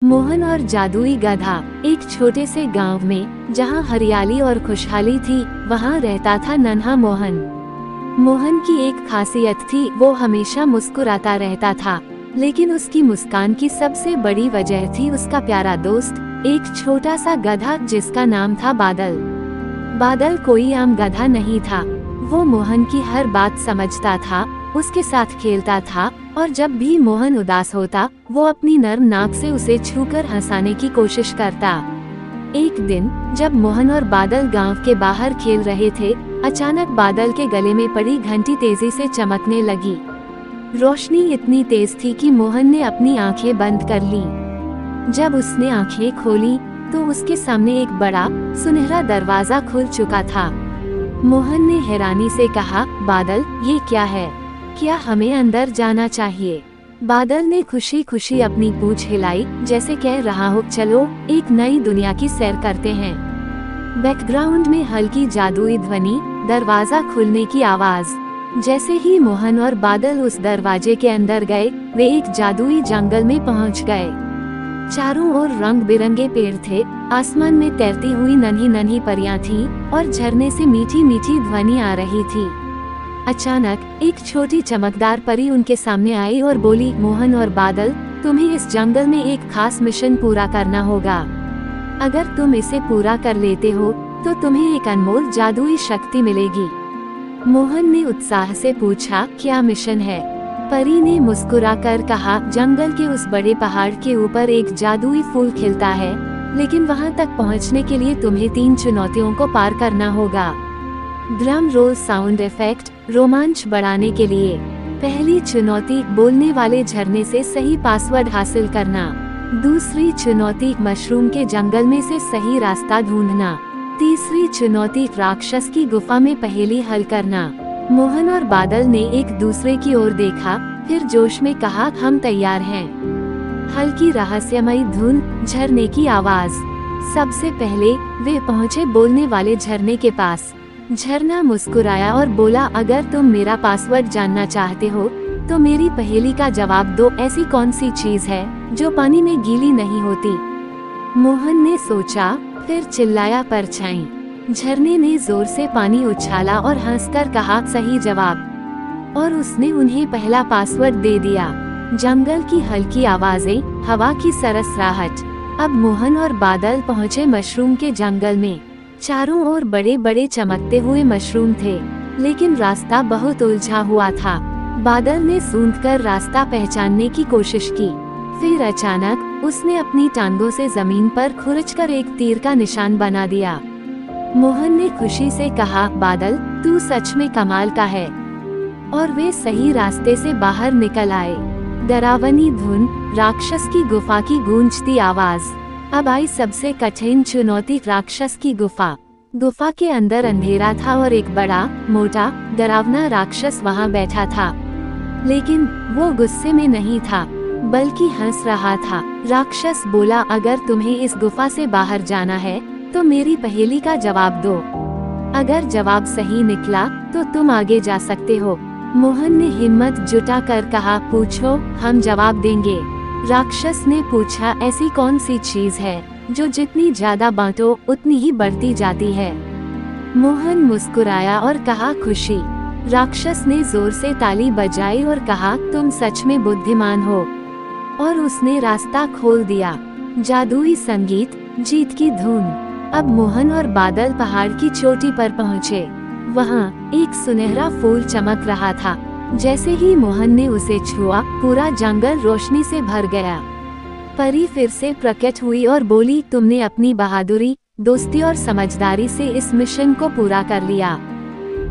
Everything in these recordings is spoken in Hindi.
मोहन और जादुई गधा। एक छोटे से गांव में जहां हरियाली और खुशहाली थी, वहां रहता था नन्हा मोहन। मोहन की एक खासियत थी, वो हमेशा मुस्कुराता रहता था, लेकिन उसकी मुस्कान की सबसे बड़ी वजह थी उसका प्यारा दोस्त, एक छोटा सा गधा जिसका नाम था बादल। बादल कोई आम गधा नहीं था, वो मोहन की हर बात समझता था, उसके साथ खेलता था और जब भी मोहन उदास होता, वो अपनी नर्म नाक से उसे छूकर हंसाने की कोशिश करता। एक दिन जब मोहन और बादल गांव के बाहर खेल रहे थे, अचानक बादल के गले में पड़ी घंटी तेजी से चमकने लगी। रोशनी इतनी तेज थी कि मोहन ने अपनी आंखें बंद कर ली। जब उसने आंखें खोली तो उसके सामने एक बड़ा सुनहरा दरवाजा खुल चुका था। मोहन ने हैरानी से कहा, बादल, ये क्या है? क्या हमें अंदर जाना चाहिए? बादल ने खुशी खुशी अपनी पूंछ हिलाई, जैसे कह रहा हो, चलो एक नई दुनिया की सैर करते हैं। बैकग्राउंड में हल्की जादुई ध्वनि, दरवाजा खुलने की आवाज। जैसे ही मोहन और बादल उस दरवाजे के अंदर गए, वे एक जादुई जंगल में पहुंच गए। चारों ओर रंग बिरंगे पेड़ थे, आसमान में तैरती हुई नन्ही नन्ही परियां थीं और झरने से मीठी मीठी ध्वनि आ रही थी। अचानक एक छोटी चमकदार परी उनके सामने आई और बोली, मोहन और बादल, तुम्हें इस जंगल में एक खास मिशन पूरा करना होगा। अगर तुम इसे पूरा कर लेते हो तो तुम्हें एक अनमोल जादुई शक्ति मिलेगी। मोहन ने उत्साह से पूछा, क्या मिशन है? परी ने मुस्कुराकर कहा, जंगल के उस बड़े पहाड़ के ऊपर एक जादुई फूल खिलता है, लेकिन वहां तक पहुंचने के लिए तुम्हें 3 चुनौतियों को पार करना होगा। ड्रम रोल साउंड इफेक्ट, रोमांच बढ़ाने के लिए। पहली चुनौती, बोलने वाले झरने से सही पासवर्ड हासिल करना। दूसरी चुनौती, मशरूम के जंगल में से सही रास्ता ढूंढना। तीसरी चुनौती, राक्षस की गुफा में पहेली हल करना। मोहन और बादल ने एक दूसरे की ओर देखा, फिर जोश में कहा, हम तैयार हैं। हल्की रहस्यमयी धुन, झरने की आवाज। सबसे पहले वे पहुंचे बोलने वाले झरने के पास। झरना मुस्कुराया और बोला, अगर तुम मेरा पासवर्ड जानना चाहते हो तो मेरी पहेली का जवाब दो, ऐसी कौन सी चीज है जो पानी में गीली नहीं होती? मोहन ने सोचा, फिर चिल्लाया, परछाई। झरने ने जोर से पानी उछाला और हंसकर कहा, सही जवाब। और उसने उन्हें पहला पासवर्ड दे दिया। जंगल की हल्की आवाजें, हवा की सरसराहट। अब मोहन और बादल पहुँचे मशरूम के जंगल में। चारों ओर बड़े बड़े चमकते हुए मशरूम थे, लेकिन रास्ता बहुत उलझा हुआ था। बादल ने सूंघकर रास्ता पहचानने की कोशिश की, फिर अचानक उसने अपनी टांगों से जमीन पर खुरचकर एक तीर का निशान बना दिया। मोहन ने खुशी से कहा, बादल, तू सच में कमाल का है। और वे सही रास्ते से बाहर निकल आए। डरावनी धुन, राक्षस की गुफा की गूंजती आवाज। अब आई सबसे कठिन चुनौती, राक्षस की गुफा। गुफा के अंदर अंधेरा था और एक बड़ा, मोटा, डरावना राक्षस वहां बैठा था, लेकिन वो गुस्से में नहीं था, बल्कि हंस रहा था। राक्षस बोला, अगर तुम्हें इस गुफा से बाहर जाना है तो मेरी पहेली का जवाब दो। अगर जवाब सही निकला तो तुम आगे जा सकते हो। मोहन ने हिम्मत जुटाकर कहा, पूछो, हम जवाब देंगे। राक्षस ने पूछा, ऐसी कौन सी चीज है जो जितनी ज्यादा बांटो उतनी ही बढ़ती जाती है? मोहन मुस्कुराया और कहा, खुशी। राक्षस ने जोर से ताली बजाई और कहा, तुम सच में बुद्धिमान हो। और उसने रास्ता खोल दिया। जादुई संगीत, जीत की धुन। अब मोहन और बादल पहाड़ की चोटी पर पहुँचे। वहाँ एक सुनहरा फूल चमक रहा था। जैसे ही मोहन ने उसे छुआ, पूरा जंगल रोशनी से भर गया। परी फिर से प्रकट हुई और बोली, तुमने अपनी बहादुरी, दोस्ती और समझदारी से इस मिशन को पूरा कर लिया।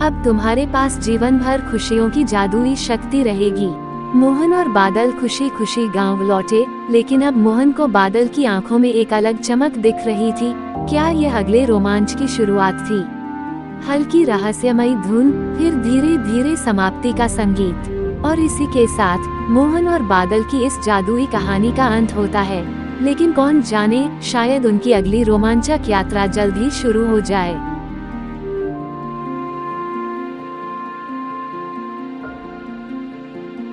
अब तुम्हारे पास जीवन भर खुशियों की जादुई शक्ति रहेगी। मोहन और बादल खुशी खुशी गांव लौटे, लेकिन अब मोहन को बादल की आंखों में एक अलग चमक दिख रही थी। क्या यह अगले रोमांच की शुरुआत थी? हल्की रहस्यमयी धुन, फिर धीरे धीरे समाप्ति का संगीत। और इसी के साथ मोहन और बादल की इस जादुई कहानी का अंत होता है। लेकिन कौन जाने, शायद उनकी अगली रोमांचक यात्रा जल्द ही शुरू हो जाए।